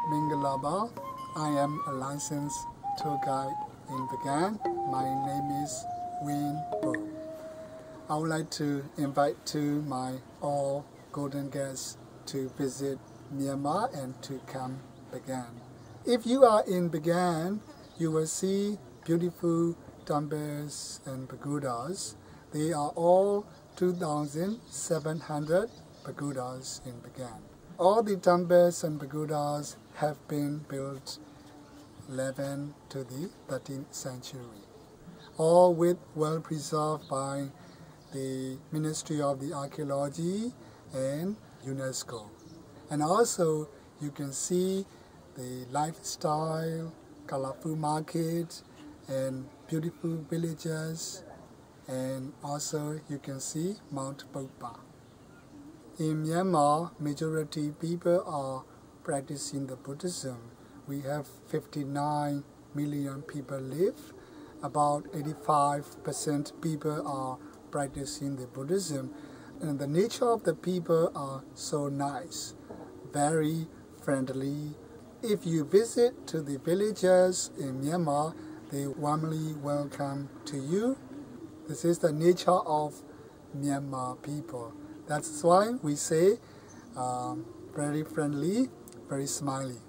Mingalaba. I am a licensed tour guide in Bagan. My name is Wayne Bo. I would like to invite to my all golden guests to visit Myanmar and to come Bagan. If you are in Bagan, you will see beautiful temples and pagodas. They are all 2,700 pagodas in Bagan. All the temples and pagodas have been built 11th to the 13th century, all with well preserved by the Ministry of the Archaeology and UNESCO. And also you can see the lifestyle, colorful market, and beautiful villages, and also you can see Mount Popa. In Myanmar, majority people are practicing the Buddhism. We have 59 million people live. About 85% people are practicing the Buddhism. And the nature of the people are so nice, very friendly. If you visit to the villages in Myanmar, they warmly welcome to you. This is the nature of Myanmar people. That's why we say very friendly, very smiley.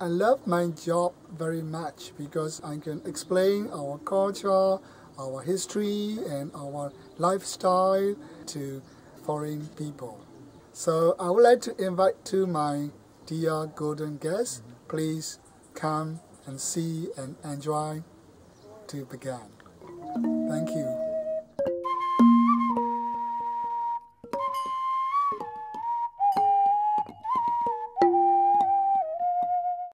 I love my job very much because I can explain our culture, our history, and our lifestyle to foreign people. So I would like to invite to my dear golden guests, please come and see and enjoy to Bagan. Thank you.